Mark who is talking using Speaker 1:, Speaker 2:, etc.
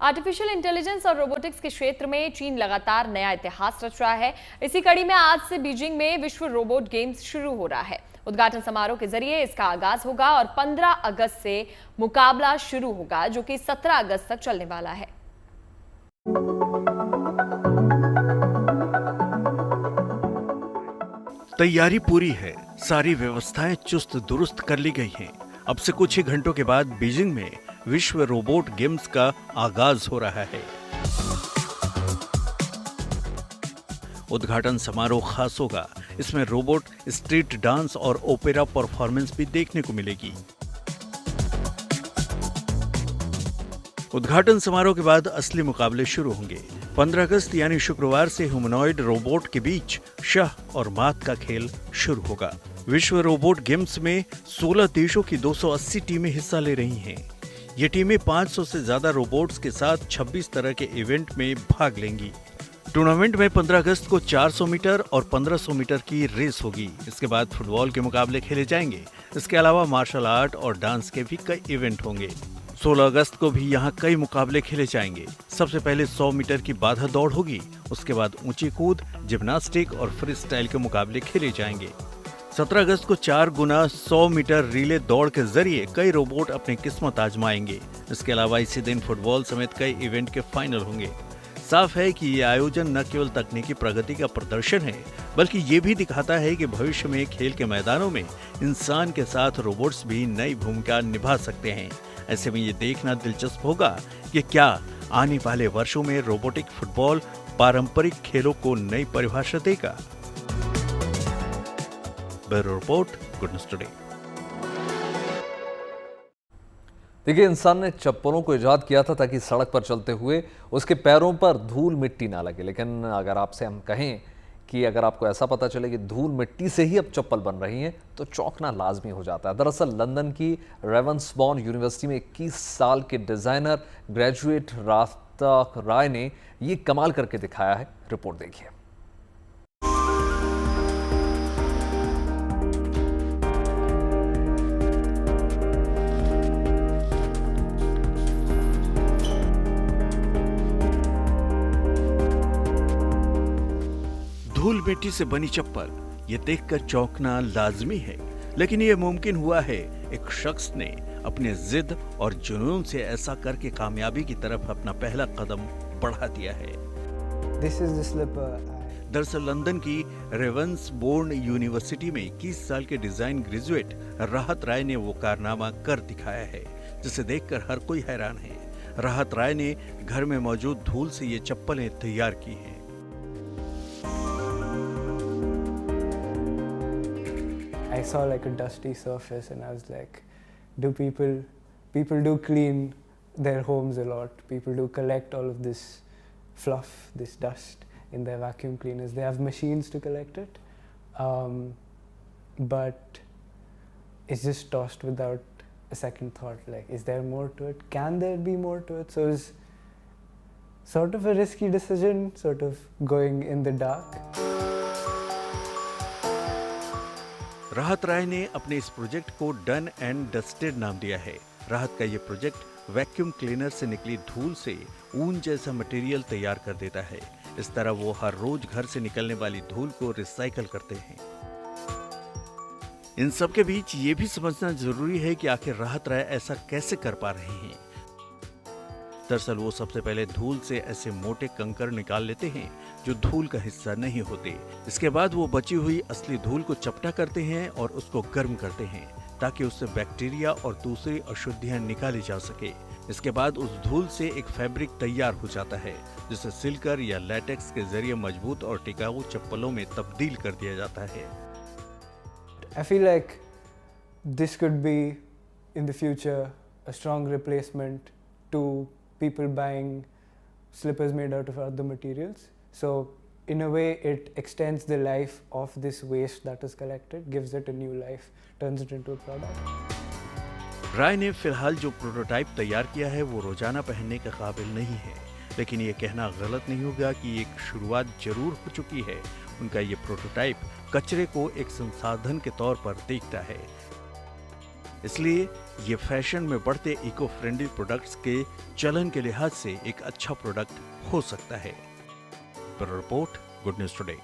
Speaker 1: Artificial intelligence और robotics के क्षेत्र में चीन लगातार नया इतिहास रच रहा है। इसी कड़ी में आज से बीजिंग में विश्व रोबोट गेम्स शुरू हो रहा है। उद्घाटन समारोह के जरिए इसका आगाज होगा और 15 अगस्त से मुकाबला शुरू होगा, जो कि 17 अगस्त तक चलने वाला है।
Speaker 2: तैयारी पूरी है, सारी व्यवस्थाएं चुस्त दुरुस्त कर ली गई हैं। अब से कुछ ही घंटों के बाद बीजिंग में विश्व रोबोट गेम्स का आगाज हो रहा है। उद्घाटन समारोह खास होगा। इसमें रोबोट स्ट्रीट डांस और ओपेरा परफॉर्मेंस भी देखने को मिलेगी। उद्घाटन समारोह के बाद असली मुकाबले शुरू होंगे। 15 अगस्त यानी शुक्रवार से ह्यूमनॉइड रोबोट के बीच शाह और मात का खेल शुरू होगा। विश्व रोबोट गेम्स में 16 देशों की 280 टीमें हिस्सा ले रही हैं। ये टीमें 500 से ज्यादा रोबोट्स के साथ 26 तरह के इवेंट में भाग लेंगी। टूर्नामेंट में 15 अगस्त को 400 मीटर और 1500 मीटर की रेस होगी। इसके बाद फुटबॉल के मुकाबले खेले जाएंगे। इसके अलावा मार्शल आर्ट और डांस के भी कई इवेंट होंगे। 16 अगस्त को भी यहाँ कई मुकाबले खेले जाएंगे। सबसे पहले 100 मीटर की बाधा दौड़ होगी। उसके बाद ऊंची कूद, जिम्नास्टिक और फ्री स्टाइल के मुकाबले खेले जाएंगे। 17 अगस्त को 4 गुना 100 मीटर रिले दौड़ के जरिए कई रोबोट अपनी किस्मत आजमाएंगे। इसके अलावा इसी दिन फुटबॉल समेत कई इवेंट के फाइनल होंगे। साफ है कि ये आयोजन न केवल तकनीकी प्रगति का प्रदर्शन है, बल्कि ये भी दिखाता है कि भविष्य में खेल के मैदानों में इंसान के साथ रोबोट्स भी नई भूमिका निभा सकते हैं। ऐसे में ये देखना दिलचस्प होगा कि क्या आने वाले वर्षों में रोबोटिक फुटबॉल पारंपरिक खेलों को नई परिभाषा देगा। Bureau report, good news today.
Speaker 3: देखिए, इंसान ने चप्पलों को इजाद किया था ताकि सड़क पर चलते हुए उसके पैरों पर धूल मिट्टी ना लगे। लेकिन अगर आपसे हम कहें कि अगर आपको ऐसा पता चले कि धूल मिट्टी से ही अब चप्पल बन रही हैं, तो चौंकना लाजमी हो जाता है। दरअसल लंदन की रेवंसबॉर्न यूनिवर्सिटी में 21 साल के डिजाइनर ग्रेजुएट रास्ता राय ने ये कमाल करके दिखाया है। रिपोर्ट देखिए।
Speaker 2: धूल मिट्टी से बनी चप्पल, ये देखकर चौंकना लाजमी है। लेकिन ये मुमकिन हुआ है, एक शख्स ने अपने जिद और जुनून से ऐसा करके कामयाबी की तरफ अपना पहला कदम बढ़ा दिया है। दरअसल लंदन की रेवंसबोर्न यूनिवर्सिटी में 21 साल के डिजाइन ग्रेजुएट राहत राय ने वो कारनामा कर दिखाया है, जिसे देखकर हर कोई हैरान है। राहत राय ने घर में मौजूद धूल से ये चप्पलें तैयार की हैं।
Speaker 4: I saw like a dusty surface and I was like, do people do clean their homes a lot. People do collect all of this fluff, this dust in their vacuum cleaners. They have machines to collect it, but it's just tossed without a second thought. Like, is there more to it? Can there be more to it? So it was sort of a risky decision, sort of going in the dark.
Speaker 2: राहत राय ने अपने इस project को done and dusted नाम दिया है। राहत का ये प्रोजेक्ट वैक्यूम क्लीनर से निकली धूल से ऊन जैसा मटेरियल तैयार कर देता है। इस तरह वो हर रोज घर से निकलने वाली धूल को रिसाइकल करते हैं। इन सब के बीच ये भी समझना जरूरी है कि आखिर राहत राय ऐसा कैसे कर पा रहे हैं। दरअसल वो सबसे पहले धूल से ऐसे मोटे कंकड़ निकाल लेते हैं जो धूल का हिस्सा नहीं होते। इसके बाद वो बची हुई असली धूल को चपटा करते हैं और उसको गर्म करते हैं, ताकि उससे बैक्टीरिया और दूसरी अशुद्धियां निकाली जा सके। इसके बाद उस धूल से एक फैब्रिक तैयार हो जाता है, जिसे सिल्कर या लैटेक्स के जरिए मजबूत और टिकाऊ चप्पलों में तब्दील कर दिया जाता है।
Speaker 4: I feel like this could be in the future a strong replacement to people buying slippers made out of other materials. So in a way it extends the life of this waste that is collected, gives it a new life, turns it into a product.
Speaker 2: राय ने फिलहाल जो prototype तैयार किया है वो रोजाना पहनने के काबिल नहीं है, लेकिन ये कहना गलत नहीं होगा कि एक शुरुआत जरूर हो चुकी है। उनका ये प्रोटोटाइप कचरे को एक संसाधन के तौर पर देखता है। इसलिए ये फैशन में बढ़ते इको फ्रेंडली प्रोडक्ट्स के चलन के लिहाज से एक अच्छा प्रोडक्ट हो सकता है। पर रिपोर्ट गुड न्यूज टुडे।